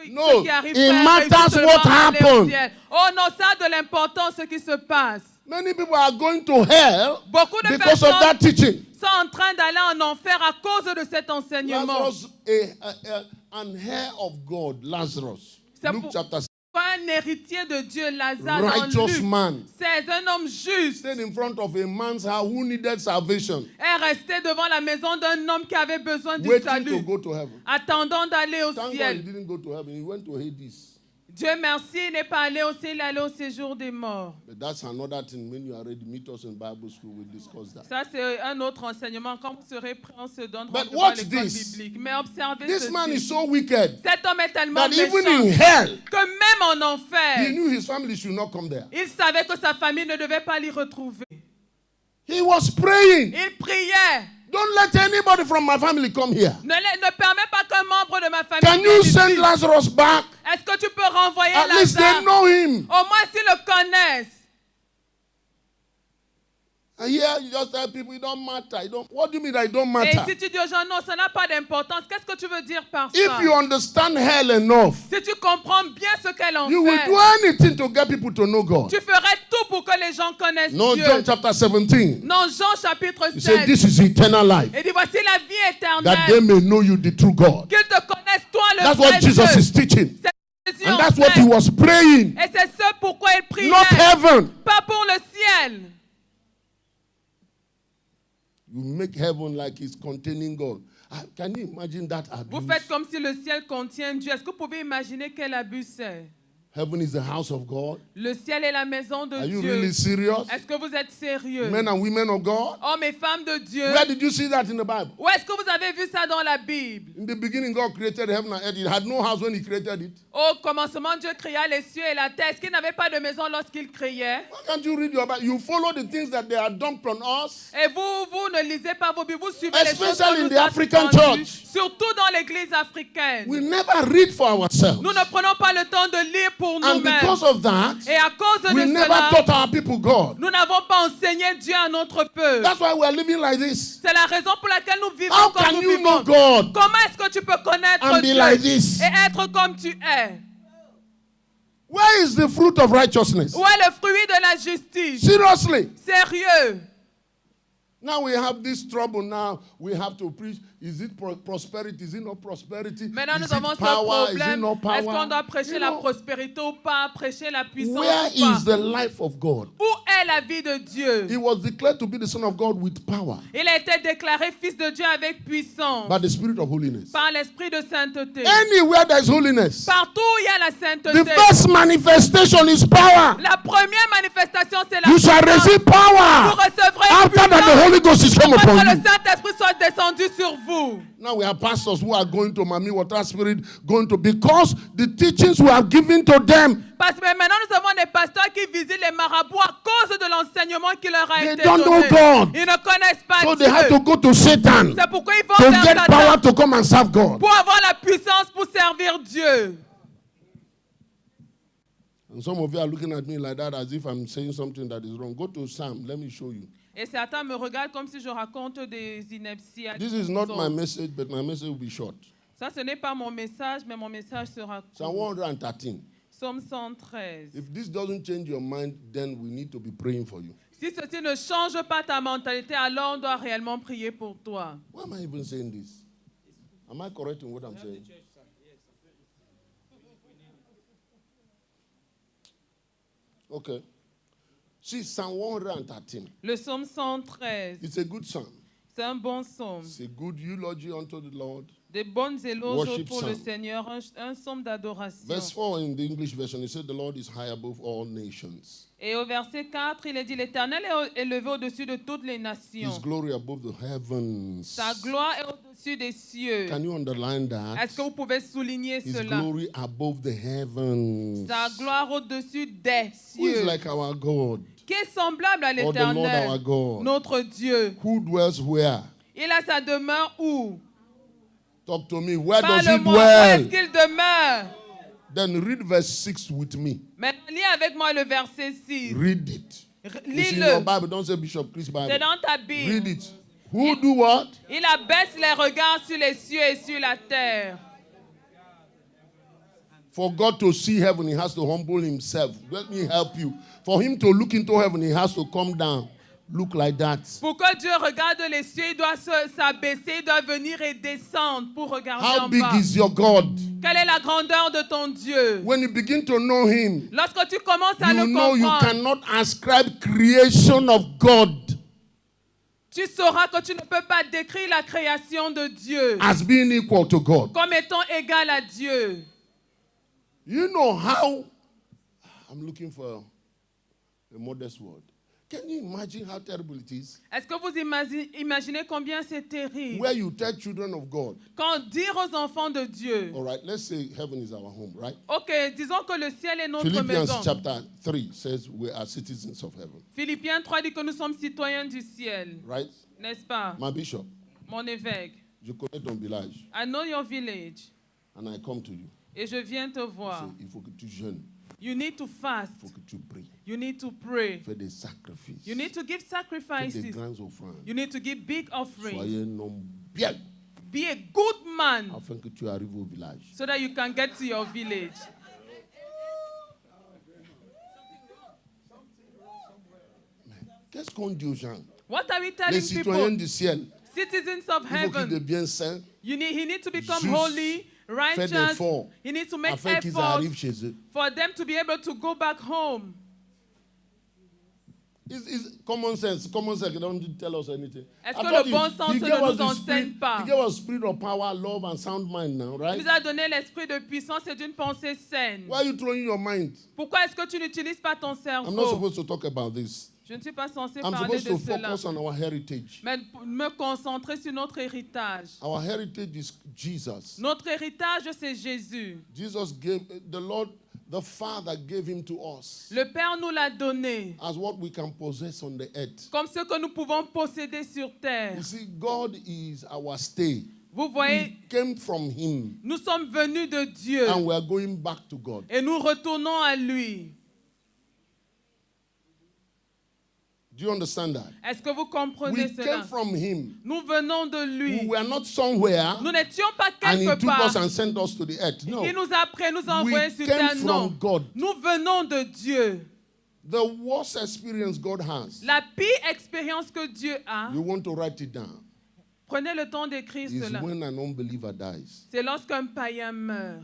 ce qui arrive it matters what happens. Oh non, ça a de l'importance ce qui se passe. Many people are going to hell Beaucoup de because of that teaching. sont en train d'aller en enfer à cause de cet enseignement. Lazarus, an heir of God, Lazarus. Luke chapter 6. Un héritier de Dieu, Lazare, Righteous man. C'est un homme juste. Stayed in front of a man's house who needed salvation. Est resté devant la maison d'un homme qui avait besoin du Waiting salut. to go to heaven. Attendant d'aller au Thank ciel. God he didn't go to heaven. He went to Hades. Dieu merci, il n'est pas allé au ciel, il est allé au séjour des morts. But that's another thing. When you are ready, meet us in Bible school. We'll discuss that. Ça, c'est un autre enseignement. Quand vous serez prêts, on se donne But rendez-vous à watch l'école this. biblique. Mais observez This ceci. man is so wicked Cet homme est tellement that even méchant in hell, que même en he enfer, knew his family should not come there. il savait que sa famille ne devait pas l'y retrouver. He was praying. Il priait. Don't let anybody from my family come here. Ne permets pas qu'un membre de ma famille Can you vienne send ici. Lazarus back? Est-ce que tu peux renvoyer At least Lazare? they know him. Au moins s'ils le connaissent. And here you just tell people it don't matter. What do you mean that it don't Et matter? si tu dis aux gens non, ça n'a pas d'importance, qu'est-ce que tu veux dire par ça? If you understand hell enough, Si tu comprends bien ce qu'elle en you will fait, do anything to get people to know God. tu ferais tout pour que les gens connaissent No, Dieu. John chapter 17. Non, Jean chapitre He said, 7. this is eternal life, Il dit voici la vie that they éternelle. may know you, the true God. Qu'ils te connaissent toi le That's vrai what Jesus Dieu. is teaching. C'est Jésus And en that's what fait. he was praying. Et c'est ce pourquoi il priait. Not heaven. Pas pour le ciel. You make heaven like it's containing God. Can you imagine that Vous abuse? faites comme si le ciel contient Dieu. Est-ce que vous pouvez imaginer quel abus c'est? Heaven is the house of God. Le ciel est la maison de Are you Dieu. really serious? Est-ce que vous êtes sérieux? Men and women of God? Hommes et femmes de Dieu. Where did you see that in the Bible? Où est-ce que vous avez vu ça dans la Bible? In the beginning, God created heaven and earth. He had no house when he created it. Au commencement, Dieu créa les cieux et la terre. Est-ce qu'il n'avait pas de maison lorsqu'il créait? Why can't you read your Bible? You follow the things that they are dumped on us. Et vous ne lisez pas vos Bibles, vous suivez les choses Especially qu'on in nous the a African vendues, church. surtout dans l'église africaine. We never read for ourselves. Nous ne prenons pas le temps de lire pour And nous-mêmes. because of that, Et à cause de we never cela, taught our people God. nous n'avons pas enseigné Dieu à notre peuple. That's why we are living like this. C'est la raison pour laquelle nous vivons How comme can nous you know vivons. God Comment est-ce que tu peux connaître and be Dieu like this? et être comme tu es? Where is the fruit of righteousness? Où est le fruit de la justice? Seriously. Sérieux. Now we have this trouble now. We have to preach. Is it prosperity? Is it not prosperity? Maintenant, Is nous it avons ce power? Is it problème. not Est-ce qu'on power? doit prêcher You la know, prospérité ou pas, prêcher la puissance where ou pas? is the life of God? Où est la vie de Dieu? He was declared to be the Son of God with power Il a été déclaré fils de Dieu avec puissance by the Spirit of holiness. par l'esprit de sainteté. Anywhere there is holiness, Partout où il y a la sainteté, the first manifestation is power. la première manifestation, c'est la You shall puissance. receive Vous power recevrez after that the puissance Holy Ghost is come après upon que le you. Saint-Esprit soit descendu sur vous. Now we have pastors who are going to Mami Water Spirit, because the teachings we have given to them, Parce que maintenant, nous avons des pasteurs qui visitent les marabouts à cause de l'enseignement qui leur a They été don't know donné. God. Ils ne connaissent pas so Dieu. they have to go to Satan C'est pourquoi ils vont to vers get power Satan to come and serve God. pour avoir la puissance pour servir Dieu. And some of you are looking at me like that as if I'm saying something that is wrong. Go to Psalm, let me show you. Et certains me regardent comme si je raconte des inepties. This is not my message, but my message will be short. Ça, ce n'est pas mon message, mais mon message sera Psalm court. 113. Psaume 113. If this doesn't change your mind, then we need to be praying for you. Si ceci ne change pas ta mentalité, alors on doit réellement prier pour toi. Why am I even saying this? Am I correct in what I'm saying? Okay. See, Psalm 113. Le psaume 113, It's a good psalm. c'est un bon psaume. It's a good eulogy unto the Lord. Des bonnes éloges Worship pour le psalm. Seigneur, un psaume d'adoration. Verse 4 in the English version, it said, the Lord is high above all nations. Et au verset 4, il est dit, l'Éternel est élevé au-dessus de toutes les His nations. glory above the heavens. Sa gloire est au-dessus des cieux. Can you underline that? Est-ce que vous pouvez souligner His cela? glory above the heavens. Sa gloire au-dessus des Who is cieux. like our God? Qui est semblable à Or the Lord our l'Éternel, God? notre Dieu. Who dwells where? Il a sa demeure où? Talk to me. Where does he Parle-moi, où est-ce dwell? qu'il demeure? Then read verse 6 with me. Maintenant, lis avec moi le verset 6. Read it. It's in your Lis-le. Bible. Don't say Bishop Chris C'est Bible. dans ta Read Bible. it. Who do what? Il abaisse les regards sur les cieux et sur la terre. For God to see heaven, he has to humble himself. Let me help you. For him to look into heaven, he has to come down. Look like that. Pour que Dieu regarde les cieux, il doit s'abaisser, il doit venir et descendre pour regarder How en big bas. is your God? Quelle est la grandeur de ton Dieu? When you begin to know him, Lorsque tu commences à you le know you comprendre, cannot ascribe creation of God tu sauras que tu ne peux pas décrire la création de Dieu as being equal to God. comme étant égal à Dieu. You know how, I'm looking for a modest word. Can you imagine how terrible it is? Est-ce que vous imaginez combien c'est terrible? Where you tell children of God, Quand dire aux enfants de Dieu, all right, let's say heaven is our home, right? ok, disons que le ciel est notre Philippians maison. chapter 3 says we are citizens of heaven, Philippiens 3 dit que nous sommes citoyens du ciel, right? n'est-ce pas? My bishop, Mon évêque, je connais ton village, I know your village, and I come to you. et je viens te voir. Il faut que tu jeûnes, You need to fast. il faut que tu pries, You need to pray. fais des sacrifices, You need to give fais des sacrifices. grands offrandes. You need to give big offerings. Soyez un homme bien, Be a good man afin que tu arrives au village. so that you can get to your village. Qu'est-ce qu'on dit aux gens? What are we Les telling citoyens people? du ciel, Citizens of il faut qu'ils heaven. deviennent saints, He needs to become Juste holy, fais righteous. d'efforts He needs to make afin qu'ils efforts arrivent chez eux. for them to be able to go back home. It's common sense. Common sense don't tell us anything. Est-ce I que thought le bon sens he ne gave us nous the enseigne spirit, pas? he gave us spirit of power, love, and sound mind now, Il right? nous a donné l'esprit de puissance et d'une pensée saine. Why are you throwing your mind? Pourquoi est-ce que tu n'utilises pas ton I'm not cerveau? supposed to talk about this. Je ne suis pas censé I'm parler supposed de to cela, focus on our heritage. mais me concentrer sur notre héritage. Our heritage is Jesus. Notre héritage, c'est Jésus. Jesus gave, the Lord, the Father gave him to us Le Père nous l'a donné as what we can possess on the earth. comme ce que nous pouvons posséder sur terre. You see, God is our stay. Vous voyez, We came from him nous sommes venus de Dieu and we are going back to God. et nous retournons à lui. Do you understand that? Est-ce que vous comprenez We cela? came from him. Nous venons de We lui. were not somewhere Nous n'étions pas and he quelque took us part. and sent us to the earth. No. Il nous a pris, nous a We envoyés sur came terre. Non. from God. Nous venons de Dieu. The worst experience God has, La pire expérience que Dieu a, you want to write it down, prenez le temps d'écrire is cela. when an unbeliever dies. C'est lorsqu'un païen meurt.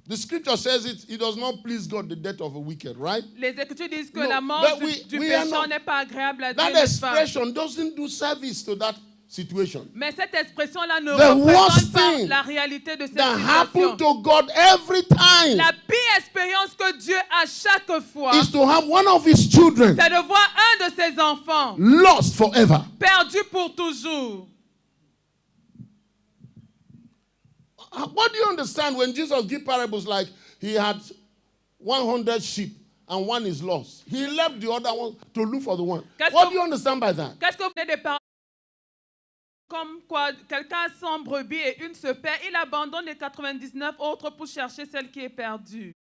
The scripture says it does not please God the death of a wicked, right? Les Écritures disent que No, la mort but du we are pécheur not- n'est pas agréable à Dieu, That n'est-ce pas? expression doesn't do service to that situation. Mais cette expression-là ne The worst représente pas thing la réalité de cette That situation. happened to God every time La pire expérience que Dieu a chaque fois, is to have one of his children c'est de voir un de ses enfants lost forever. perdu pour toujours. What do you understand when Jesus give parables like he had 100 sheep and one is lost? He left the other one to look for the one. What do you understand by that? Qu'est-ce que vous venez de parler? Comme quoi, quelqu'un a 100 brebis et une se perd, il abandonne les 99 autres pour chercher celle qui est perdue.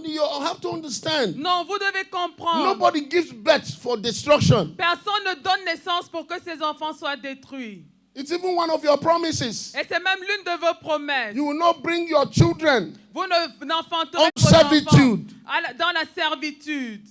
You have to understand. Non, vous devez comprendre. Nobody gives birth for destruction. Personne ne donne naissance pour que ses enfants soient détruits. It's even one of your promises. Et c'est même l'une de vos promesses. You will not bring your children Vous n'enfanterez on vos enfants servitude. dans la servitude.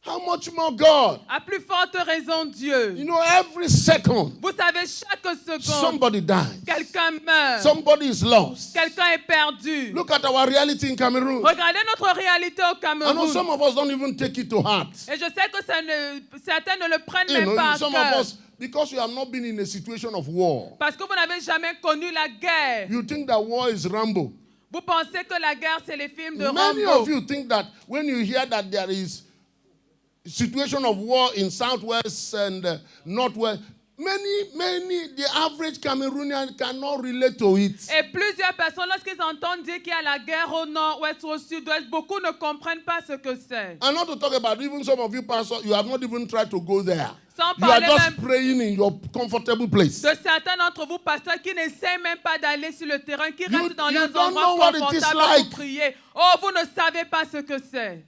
How much more God? À plus forte raison, Dieu. You know, every second, Vous savez, chaque seconde, somebody dies. quelqu'un meurt. Somebody is lost. Quelqu'un est perdu. Look at our reality in Cameroon. Regardez notre réalité au I know Cameroun. some of us don't even take it to heart. Et je sais que certains ne le prennent You même know, pas à some of cœur. us, because you have not been in a situation of war, Parce que vous n'avez jamais connu la guerre. you think that war is Rambo. Vous pensez que la guerre, c'est les films de Many Rambo. of you think that when you hear that there is situation of war in southwest and northwest, the average Cameroonian cannot relate to it. Et plusieurs personnes, lorsqu'ils entendent dire qu'il y a la guerre au nord-ouest ou au sud-ouest, beaucoup ne comprennent pas ce que c'est. And not to talk about even some of you pastors, you have not even tried to go there. Sans You are parler just même praying in your comfortable place. de certains d'entre vous, pasteurs, qui n'essaient même pas d'aller sur le terrain, qui restent dans you leurs don't know endroits what it is confortables like. pour prier. Oh, vous ne savez pas ce que c'est.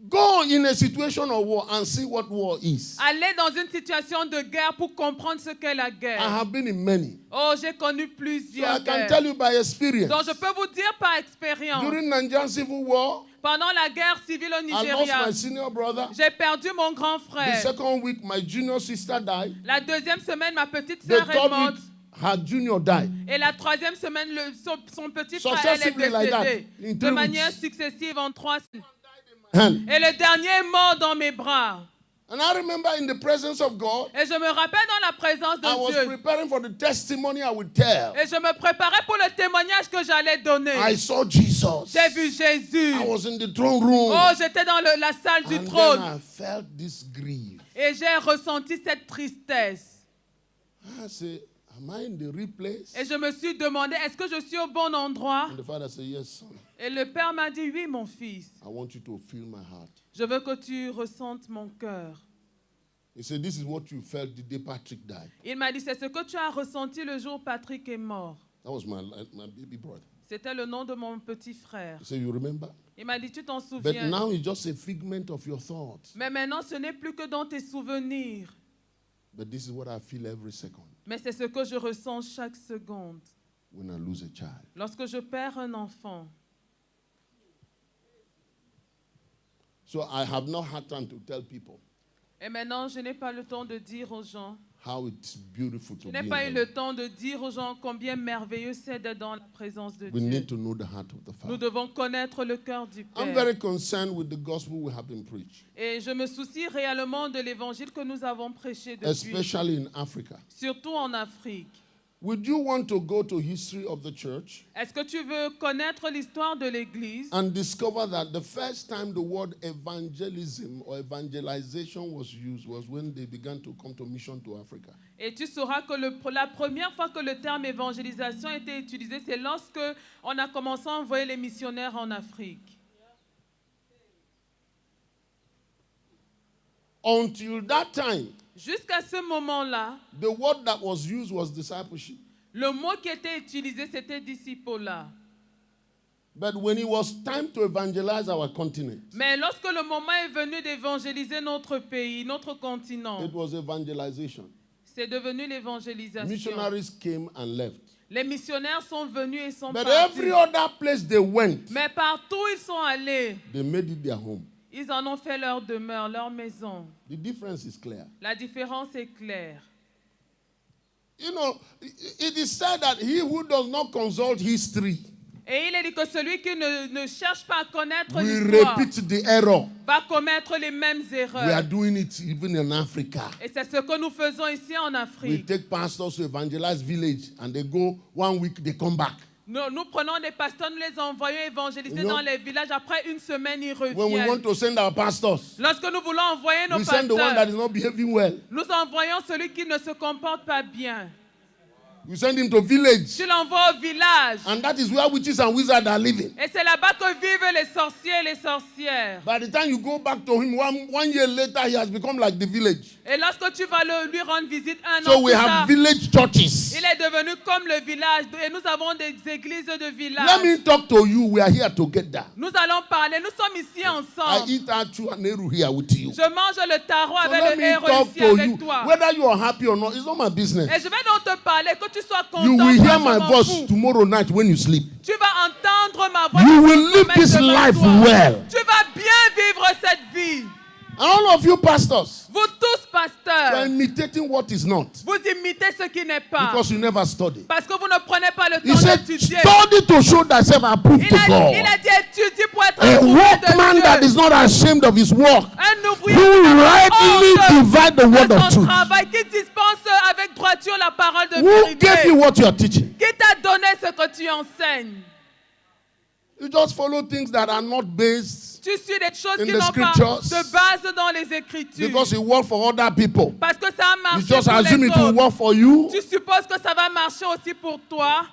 Go in a situation of war and see what war is. Allez dans une situation de guerre pour comprendre ce qu'est la guerre. I have been in many. Oh, j'ai connu So I plusieurs can guerres. tell you by experience. Donc je peux vous dire par expérience. During Nigerian Civil War, Pendant la guerre civile au I lost Nigeria, my senior brother. j'ai perdu mon grand The frère. second week, my junior sister died. La deuxième semaine, ma petite The sœur est third morte. week, her junior died. Et la troisième semaine, son petit frère elle est Successively like that, décédé. in De 3 manière weeks. successive en 3 semaines. And Et le dernier est mort dans mes bras. I remember in the presence of God, Et je me rappelle dans la présence I was de Dieu. preparing for the testimony I would tell. Et je me préparais pour le témoignage que j'allais donner. I saw Jesus. J'ai vu Jésus. I was in the throne room. Oh, j'étais dans la salle du And trône. then I felt this grief. Et j'ai ressenti cette tristesse. I said, am I in the real place? Et je me suis demandé, est-ce que je suis au bon endroit? And the father said, yes, son. Et le père m'a dit, oui, mon fils. I want you to feel my heart. Je veux que tu ressentes mon cœur. He said, this is what you felt the day Patrick died. Il m'a dit, c'est ce que tu as ressenti le jour où Patrick est mort. That was my baby brother. C'était le nom de mon petit frère. He said, you remember? Il m'a dit, tu t'en But souviens. now it's just a figment of your thoughts. Mais maintenant, ce n'est plus que dans tes souvenirs. But this is what I feel every second Mais c'est ce que je ressens chaque seconde. when I lose a child. Lorsque je perds un enfant. So I have not had time to tell people Et maintenant, je n'ai pas le temps de dire aux gens. how it's beautiful to Je be n'ai in pas eu heaven. le temps de dire aux gens combien merveilleux c'est d'être dans la présence de We Dieu. need to know the heart of the Nous Father. devons connaître le cœur du I'm Père. very concerned with the gospel we have been preached, Et je me soucie réellement de l'évangile que nous avons prêché depuis, especially in Africa. surtout en Afrique. Would you want to go to history of the church Est-ce que tu veux connaître l'histoire de l'Église and discover that the first time the word evangelism or evangelization was used was when they began to come to mission to Africa? et tu sauras que la première fois que le terme évangélisation a été utilisé, c'est lorsque on a commencé à envoyer les missionnaires en Afrique. Until that time, Jusqu'à ce moment-là, the word that was used was discipleship. le mot qui était utilisé, c'était disciple-là. But when it was time to evangelize our continent, Mais lorsque le moment est venu d'évangéliser notre pays, notre continent, it was evangelization. c'est devenu l'évangélisation. Missionaries came and left. Les missionnaires sont venus et sont But partis. every other place they went, Mais partout où ils sont allés, they made it their home. ils en ont fait leur demeure, leur maison. The difference is clear. La différence est claire. You know, it is said that he who does not consult history Et il est dit que celui qui ne cherche pas à connaître will l'histoire repeat the error. va commettre les mêmes We are erreurs. doing it even in Africa. Et c'est ce que nous faisons ici en We Afrique. take pastors to evangelize village and they go 1 week, they come back. Nous prenons des pasteurs, nous les envoyons évangéliser You know, dans les villages. Après une semaine, ils When we reviennent. want to send our pastors, Lorsque nous voulons envoyer nos we send the one that pasteurs, is not behaving well. nous envoyons celui qui ne se comporte pas bien. We send him to village. Tu l'envoies au village. And that is where witches and wizards are living. Et c'est là-bas que vivent les sorciers et les sorcières. By the time you go back to him, one year later, he has become like the village. Et lorsque tu vas lui rendre visite un So an we plus have tard, village churches. il est devenu comme le village. Et nous avons des églises de Let village. me talk to you. We are here together. Nous allons parler. Nous sommes ici I ensemble. eat achu and eru here with you. Je mange le taro So avec let le me héros talk ici to avec you. toi. Whether you are happy or not, it's not my business. Et je vais donc te parler, que tu sois content. You will ou hear pas, my je m'en voice fous. tomorrow night when you sleep. Tu vas entendre ma voix. You dans will ton live sommeil this demain life soir. well. Tu vas bien vivre cette vie. And all of you pastors, Vous tous, you are pasteurs, imitating what is not vous imitez ce qui n'est pas. because you never study. Parce que vous ne prenez pas le He temps said, d'étudier. study to show thyself approved Il to a God. dit étudie pour être A approuvé workman that de is Dieu. not ashamed of his work, Un ouvrier who qui n'a pas rightly honte divide the word de of son truth. travail, qui dispense avec droiture la parole de Who gave vérité. you what you are teaching? Qui t'a donné ce que tu enseignes? You just follow things that are not based Tu suis des choses In qui the n'ont pas scriptures. de base dans les Écritures. because it work for other people. Parce que ça a You marché just pour assume les it will autres. work for you. Tu supposes que ça va marcher aussi pour toi.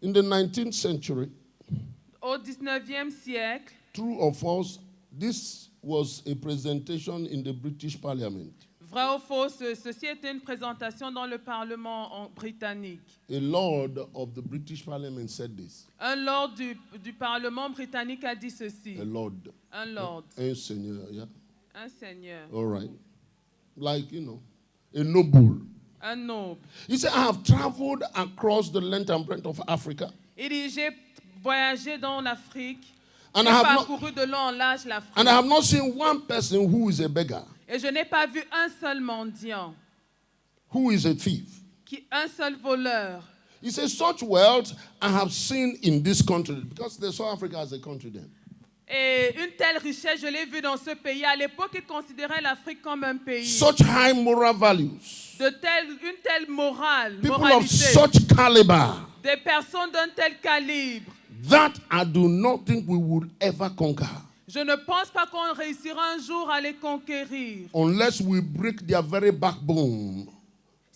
In the 19th century, Au 19e siècle, true or false, this was a presentation in the British Parliament. Vrai ou faux, ceci était une présentation dans le Parlement britannique. A lord of the British Parliament said this. Un lord du Parlement britannique a dit ceci. A lord. Un lord. Un seigneur, yeah. Un seigneur. All right. Like, a noble. Un noble. He said, I have traveled across the length and breadth of Africa. Il dit, j'ai voyagé dans l'Afrique. And J'ai parcouru de long en large l'Afrique. And I have not seen one person who is a beggar. Et je n'ai pas vu un seul mendiant. Who is a thief. Un seul voleur. He says, such wealth I have seen in this country. Because they saw Africa as a country then. Et une telle richesse, je l'ai vue dans ce pays. À l'époque, ils considéraient l'Afrique comme un pays. Such high moral values. Une telle morale, People moralité. of such caliber. Des personnes d'un tel calibre. That I do not think we will ever conquer. Je ne pense pas qu'on réussira un jour à les conquérir. Unless we break their very backbone.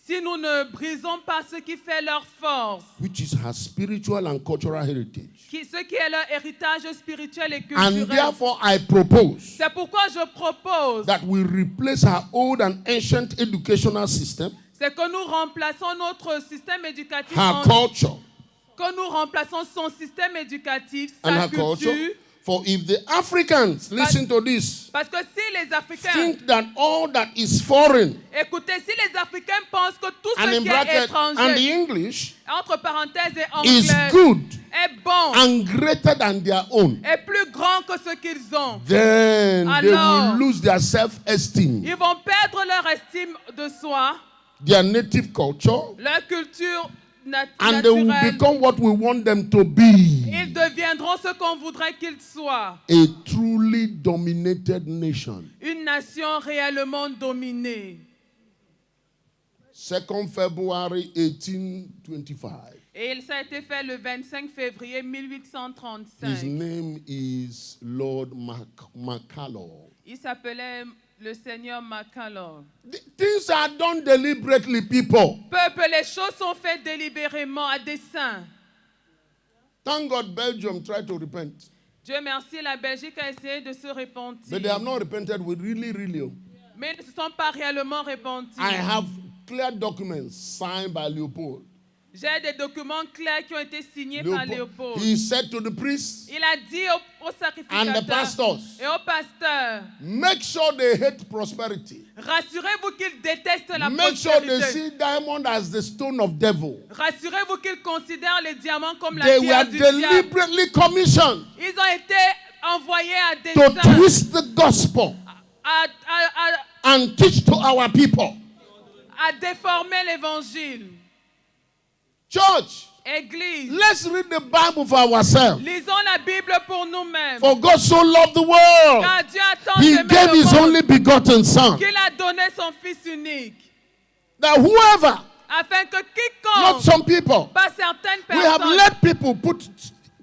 Si nous ne brisons pas ce qui fait leur force. Which is her spiritual and cultural heritage. Ce qui est leur héritage spirituel et culturel. And therefore I propose. C'est pourquoi je propose. That we replace our old and ancient educational system. C'est que nous remplaçons notre système éducatif. Her culture. Que nous remplaçons son système éducatif, and sa her culture. culture. For if the Africans, listen to this, parce que si les Africains think that all that is foreign, écoutez, si les Africains pensent que tout and ce in qui est bracket, étranger, and the English, entre parenthèses et is anglais, good est bon, and greater than their own, est plus grand que ce qu'ils ont, then they alors, will lose their self-esteem, ils vont perdre leur estime de soi, their native culture, leur culture and they will naturelle. become what we want them to be. Ils deviendront ce qu'on voudrait qu'ils soient. A truly dominated nation. Une nation réellement dominée. 2nd February 1825. Et ça a été fait le 25 février 1835. His name is Lord Macallor. Il s'appelait le Seigneur Macallor. Things are done deliberately, people. Peuple, les choses sont faites délibérément, à dessein. Thank God Belgium tried to repent. Dieu merci, la Belgique a essayé de se repentir. But they have not repented with really. Mais ils ne se sont pas réellement repentis. I have clear documents signed by Leopold. J'ai des documents clairs qui ont été signés par Léopold. He said to the priests, il a dit aux sacrificateurs and the pastors, et aux pasteurs, make sure they hate prosperity. Rassurez-vous qu'ils détestent la Make sure prospérité. they see diamond as the stone of devil. Rassurez-vous qu'ils considèrent les diamants comme la They pierre were du diable. deliberately commissioned Ils ont été envoyés à to dessein twist the gospel and teach to our people. à déformer l'évangile. Church, Église, let's read the Bible for ourselves. lisons la Bible pour nous-mêmes. For God so loved the world, Car Dieu a tant He aimé gave le His monde only begotten Son, qu'il a donné son Fils unique, that whoever, afin que not quiconque, some people, pas certaines we have personnes, let people put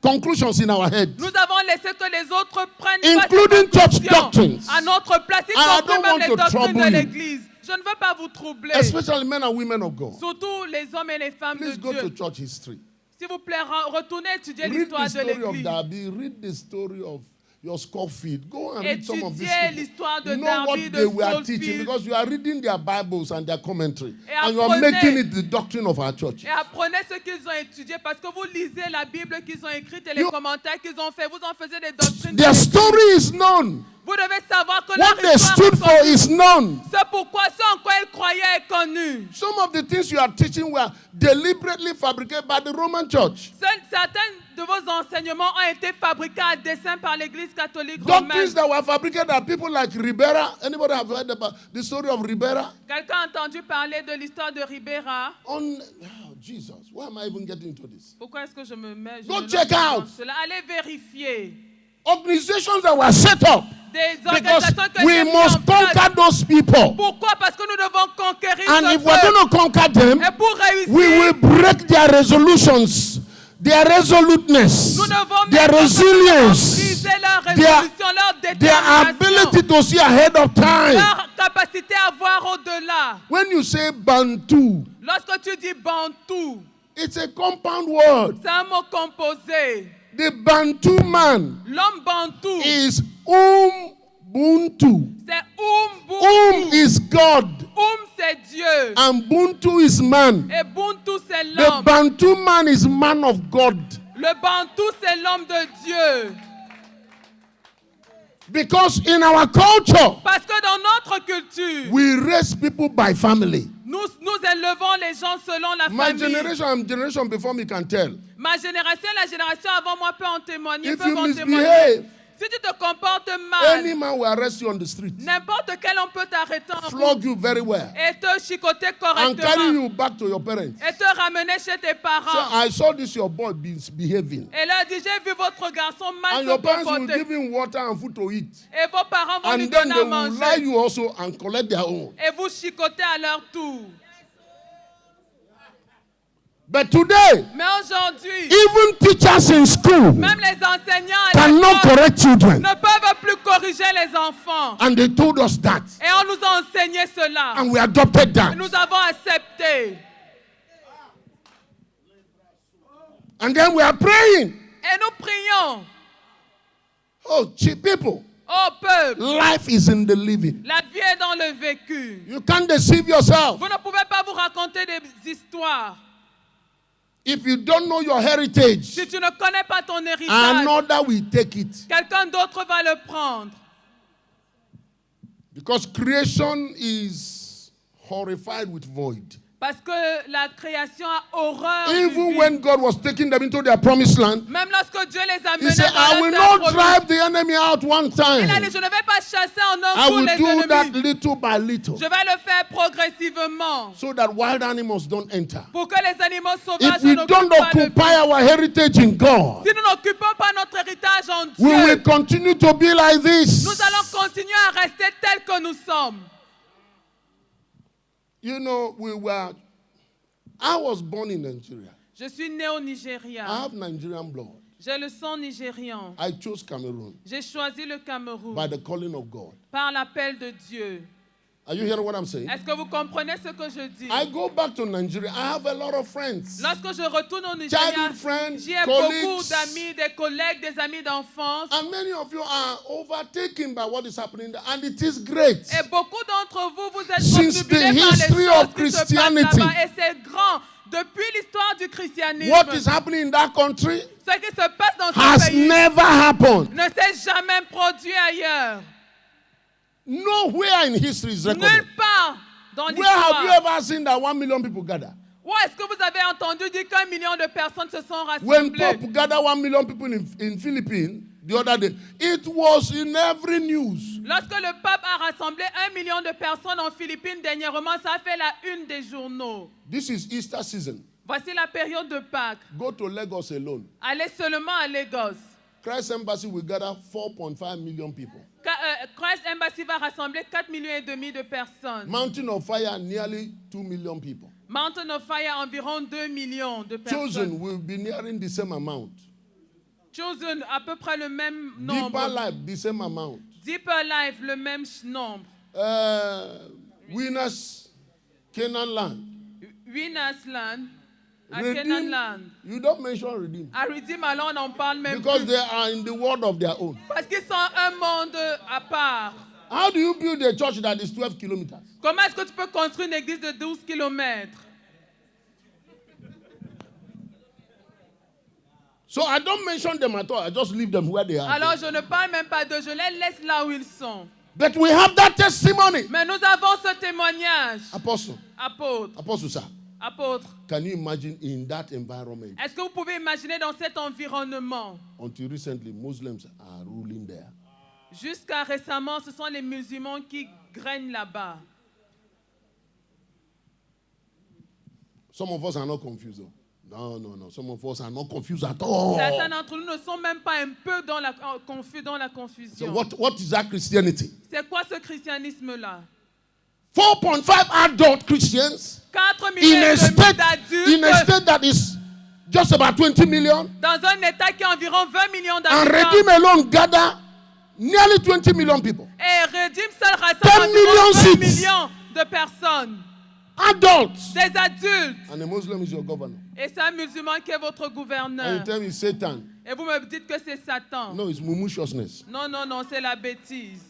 conclusions in our head. nous avons laissé que les autres prennent Including pas church ces conclusions doctrines. à notre place, y And I compris don't même want les to doctrines trouble de you. l'Église. Je ne veux pas vous troubler, Especially men and women of God. surtout les hommes et les femmes Please de go to Dieu. church history. S'il vous plaît, retournez étudier Read the l'histoire de story of l'Église. Darby. Read the story of your Scofield. Go and read some of these Étudiez people. l'histoire de You know what Darby, they de were teaching Scofield. because you are reading their Bibles and their commentary. Et And you are apprenez. making it the doctrine of our church. Et apprenez ce qu'ils ont étudié parce que vous lisez la Bible qu'ils ont écrite et les commentaires qu'ils ont fait. Vous en faisiez des doctrines. Their story is known. Vous devez savoir que What leur they histoire stood est for connue. is known. C'est pourquoi ce en quoi ils croyaient est connu. Some of the things you are teaching were deliberately fabricated by the Roman Church. Certains de vos enseignements ont été fabriqués à dessein par l'Église catholique romaine. Doctrines that were fabricated by people like Ribera. Anybody have heard about the story of Ribera? Quelqu'un a entendu parler de l'histoire de Ribera? Oh, Jesus, why am I even getting into this? Pourquoi est-ce que je me mets? Go me check lance dans out. cela. Allez vérifier. Organizations that were set up Des because organisations que we j'ai mises en must place. conquer those people. Pourquoi? Parce que nous devons conquérir And ce if we're peuple. going to conquer them, Et pour réussir, we will break their resolutions, their resoluteness, nous devons their mettre resilience, briser leur their- résolution, leur their détermination, ability to see ahead of time. leur capacité à voir au-delà. When you say Bantu, Lorsque tu dis Bantu, it's a compound word. c'est un mot composé. The Bantu man L'homme Bantu, is Ubuntu. c'est Ubuntu. Is God. Dieu. And Buntu is man. Et Buntu, c'est The l'homme. Bantu man is man of God. Le Bantou, c'est l'homme de Dieu. Because in our culture, Parce que dans notre culture, we raise people by family. nous élevons les gens selon la My famille. generation before me can tell. Ma génération, la génération avant moi peut en témoigner. If Peuvent you en témoigner. misbehave, Si tu te comportes mal, any man will arrest you on the street, n'importe quel homme peut t'arrêter en route flog you very well, et te chicoter and carry correctement you back to your parents. et te ramener chez tes So parents. I saw this your boy behaving. Et là, dit, j'ai vu votre garçon mal And se your parents will comporter. give him water and food to eat. Et vos parents vont lui And then donner they à will lie manger. you also and collect their own. Et vous chicotez à leur tour. But today, Mais aujourd'hui, even teachers in school même les enseignants à cannot l'école correct children. ne peuvent plus corriger les enfants. And they told us that. Et on nous a enseigné cela. And we adopted that. Nous avons accepté. And then we are praying. Et nous prions. Oh, cheap people. Oh peuple, Life is in the living. la vie est dans le vécu. You can't deceive yourself. Vous ne pouvez pas vous raconter des histoires. If you don't know your heritage, Si tu ne connais pas ton héritage, another will take it. quelqu'un d'autre va le prendre. Because creation is horrified with void. Parce que la création a horreur du Even vide. when God was taking them into their promised land, Même lorsque Dieu les a He menés said, I dans will la terre not promise, drive the enemy out one il a dit, time. je ne vais pas chasser en un I coup will les do that ennemis. little by little Je vais le faire progressivement so that wild animals don't enter. pour que les animaux If sauvages we ne don't n'occupent pas le occupy vide. our heritage in God, Si nous n'occupons pas notre héritage en we will Dieu, continue to be like this. nous allons continuer à rester tels que nous sommes. You know, I was born in Nigeria. Je suis né au Nigeria. I have Nigerian blood. J'ai le sang nigérian. I chose Cameroon J'ai choisi le Cameroun by the calling of God. par l'appel de Dieu. Are you hearing what I'm saying? Est-ce que vous comprenez ce que je dis? I go back to Nigeria. I have a lot of friends. Lorsque je retourne au Nigeria, Childhood friends, j'ai beaucoup colleagues. d'amis, des collègues, des amis d'enfance. And many of you are overtaken by what is happening there. And it is great. Et beaucoup d'entre vous, vous êtes Since obnubilés the par les history choses of qui se passent Christianity, là-bas. Et c'est grand. Depuis l'histoire du christianisme, What is happening in that country ce qui se passe dans ce has pays never happened. ne s'est jamais produit ailleurs. Nowhere in history is recorded. Nulle part dans Where have you l'histoire. ever seen that 1 million people gather? Où est-ce que vous avez entendu dire qu'un million de personnes se sont When rassemblées? Pope gathered 1 million people in Philippines the other day, it was in every news. Lorsque le pape a rassemblé 1 million de personnes en Philippines dernièrement, ça a fait la une des journaux. This is Easter season. Voici la période de Pâques. Go to Lagos alone. Allez seulement à Lagos. Christ Embassy will gather 4.5 million people. Christ Embassy va rassembler 4,5 millions de personnes. Mountain of Fire, nearly 2 million people. Mountain of Fire, environ 2 millions de personnes. Chosen will be nearing the same amount. Chosen, à peu près le même Deeper nombre. Life, the same amount. Deeper Life, le même nombre. Winners, Canaan Land. Winners Land, à Redeem, Canaan Land. you don't mention Redeem. À Redeem, alors on n'en parle même Because plus. they are in the world of their own. Parce qu'ils sont un monde à part. How do you build a church that is 12 kilometers? Comment est-ce que tu peux construire une église de 12 kilomètres? So I don't mention them at all. I just leave them where they are. Alors je ne parle même pas d'eux, je les laisse là où ils sont. But we have that testimony. Mais nous avons ce témoignage. Apostle, Apôtre, sir, apôtre, can you imagine in that environment? est-ce que vous pouvez imaginer dans cet environnement? Until recently, Muslims are ruling there. Jusqu'à récemment, ce sont les musulmans qui règnent là-bas. Some of us are not confused. Though. No. Some of us are not confused at all. Certains d'entre nous ne sont même pas un peu confus dans la So confusion. what is that Christianity? C'est quoi ce christianisme-là? 4.5 adult Christians 4 in millions a et demi state d'adultes that is just about 20 million. dans un État qui a environ 20 millions And d'habitants. Redeem alone gather nearly 20 million people. Et Redeem seul 10 rassemble million environ 20 seats. millions de personnes. Adults. Des adultes. And a Muslim is your governor. Et c'est un musulman qui est votre And gouverneur. you tell me Satan. Et vous me dites que c'est Satan. No, it's mumutiousness. Non, c'est la bêtise.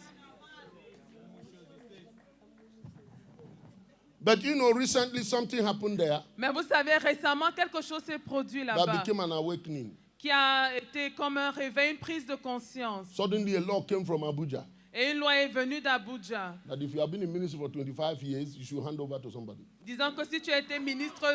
But you know, recently something happened there Mais vous savez, récemment, quelque chose s'est produit that là-bas became an awakening. qui a été comme un réveil, une prise de conscience. Suddenly a law came from Abuja Et une loi est venue d'Abuja, that if you have been in ministry for 25 years, you should hand over to somebody. disant que si tu as été ministre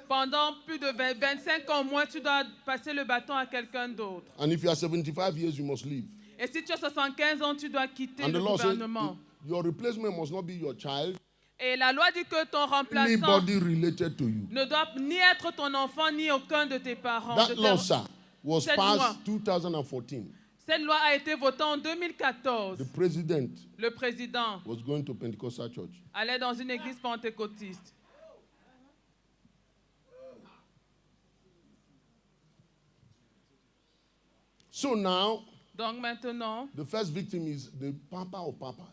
pendant plus de 25 ans au moins, tu dois passer le bâton à quelqu'un d'autre. And if you are 75 years, you must leave. Et si tu as 75 ans, tu dois quitter And le the law says gouvernement. your replacement must not be your child, Et la loi dit que ton remplaçant anybody related to you. ne doit ni être ton enfant, ni aucun de tes parents. That law, sir, was Cette loi. passed 2014. Cette loi a été votée en 2014. The president Le président was going to Pentecostal church. allait dans une église pentecôtiste. So now, Donc maintenant, the first victim is the papa of papas.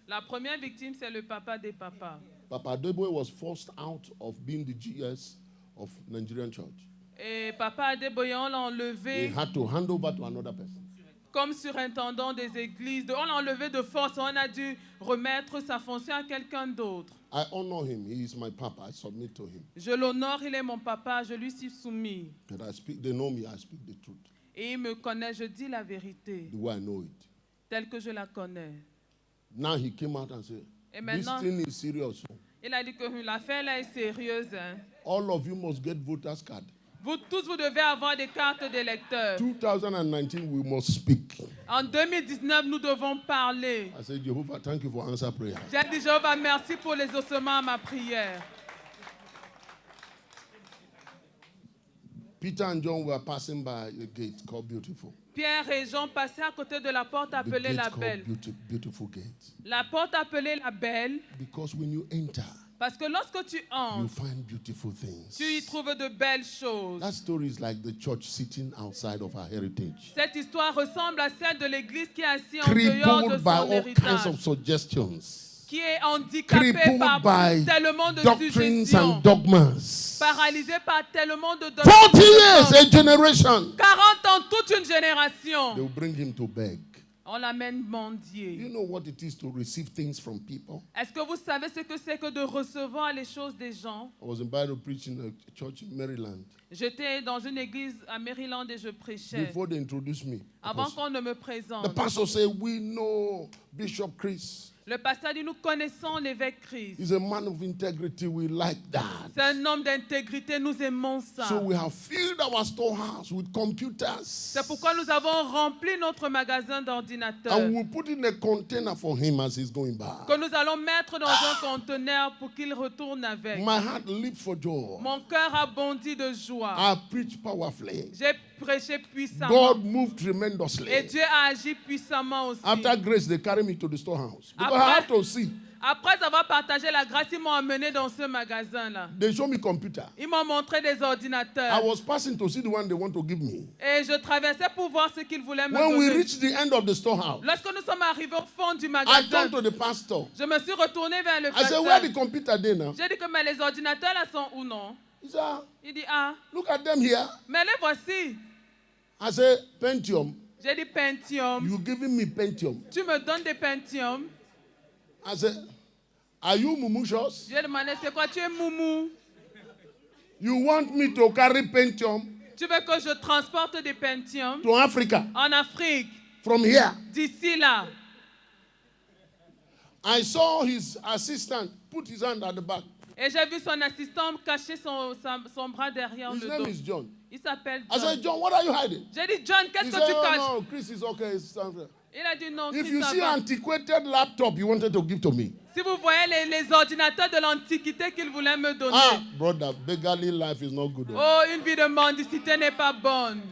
la première victime, c'est le papa des papas. Papa Adeboye was forced out of being the GS of Nigerian church. Et papa Adeboyan l'a He enlevé had to hand over to another person. comme surintendant des églises. On l'a enlevé de force. On a dû remettre sa fonction à quelqu'un d'autre. I honor him. He is my papa. I submit to him. Je l'honore, il est mon papa, je lui suis soumis. But I speak, they know me, I speak the truth. Et il me connaît, je dis la vérité, The way I know it. telle que je la connais. Now he came out and said, Et this maintenant, thing is serious. il a dit que l'affaire là est sérieuse. Hein. All of you must get voters card. Vous tous, vous devez avoir des cartes d'électeurs. 2019, we must speak. En 2019, nous devons parler. I said, Jehovah, thank you for answer prayer. J'ai dit, Jéhovah, merci pour les ossements à ma prière. Peter and John were passing by a gate called Beautiful. Pierre et Jean passaient à côté de la porte The appelée gate la called Belle. Beautiful Gate. La porte appelée la Belle, Because when you enter, parce que lorsque tu you entres, find beautiful things. tu y trouves de belles choses. That story is like the church sitting outside of our heritage. Cette histoire ressemble à celle de l'église qui est assise en dehors de Crippled by son all kinds héritage, of suggestions. qui est handicapée Crippled par by tellement de doctrines suggestions, and dogmas. paralysée par tellement de 40 years, doctrines. a generation. 40 ans, toute une They génération. will bring him to beg. On l'amène You mendier. know what it is to receive things from people? Est-ce que vous savez ce que c'est que de recevoir les choses des gens? I was invited to preach in a church in Maryland. J'étais dans une église à Maryland et je prêchais. Before they introduced me, Avant qu'on ne me the présente, pastor said, we know Bishop Chris. le pasteur dit, nous connaissons l'évêque Christ. He's a man of integrity. We like that. C'est un homme d'intégrité, nous aimons ça. So we have filled our storehouse with computers. C'est pourquoi nous avons rempli notre magasin d'ordinateurs And we'll put in a container for him as he's going back. que nous allons mettre dans un conteneur pour qu'il retourne avec. My heart leaped for joy. Mon cœur a bondi de joie. I preached powerfully. J'ai prêché puissamment. God moved tremendously. Et Dieu a agi puissamment aussi. After grace, they carried me to the storehouse. Because I Après- have to see. Après avoir partagé la grâce, ils m'ont amené dans ce magasin-là. They show me computer. Ils m'ont montré des I ordinateurs. was passing to see the one they want to give me. Et je traversais pour voir ce qu'ils voulaient me When we donner. reached the end of the storehouse, Lorsque nous sommes arrivés au fond du I magasin, turned to the pastor. je me suis retourné vers le I said, where pasteur. the computer there now? J'ai dit que mais les ordinateurs là sont où non? He said, "Ah, Il dit ah, look at them here. mais les voici. I said, Pentium. J'ai dit Pentium. You giving me Pentium? Tu me donnes des Pentium? I said, are you mumushos? J'ai demandé c'est quoi? Tu es moumou? You want me to carry Pentium Tu veux que je transporte des Pentium to Africa en Afrique, from here? d'ici là? I saw his assistant put his hand at the back. Et j'ai vu son assistant cacher son bras derrière His le name dos. is John. Il s'appelle I said, John. John, what are you hiding? J'ai dit, John, He qu'est-ce said, que tu oh caches? no, Chris is okay. It's something." Il a dit non, If Chris, you ça see va. antiquated laptop you wanted to give to me. Si vous voyez les ordinateurs de l'Antiquité qu'il voulait me donner. Ah, brother, beggarly life is not good. Oh, une vie de mendicité n'est pas bonne.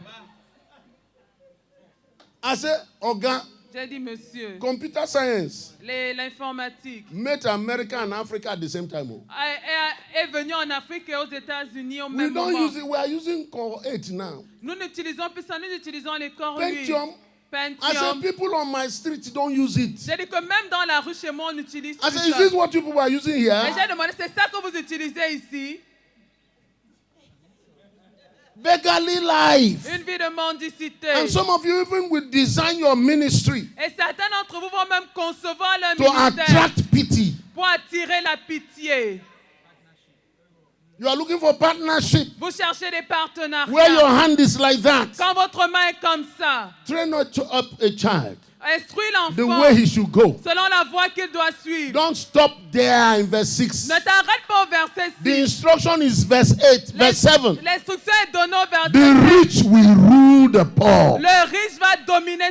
I said, Oga, J'ai dit, monsieur, computer science l'informatique met America and Africa at the same time. Oh. est venue en Afrique et aux États-Unis au We même don't moment. use it. We are using Core 8 now. Nous n'utilisons plus ça, nous utilisons les corps 8. Pentium. I said, Pentium. people on my street don't use it. J'ai dit que même dans la rue chez moi, on utilise I plus said, is ça. this what people are using Et here? j'ai demandé, c'est ça que vous utilisez ici? Beggarly life. Une vie de mendicité. And some of you even will design your ministry Et certains d'entre vous vont même concevoir leur to ministère attract pity. pour attirer la pitié. You are looking for partnership. Vous cherchez des partenariats. Where your hand is like that. Quand votre main est comme ça, Train up a child instruis the l'enfant way he should go. selon la voie qu'il doit suivre. Don't stop there in verse 6. Ne t'arrête pas au verset 6. The instruction is verse 8, verse 7. L'instruction est donnée au verset The 7. rich will rule the poor. Le riche va dominer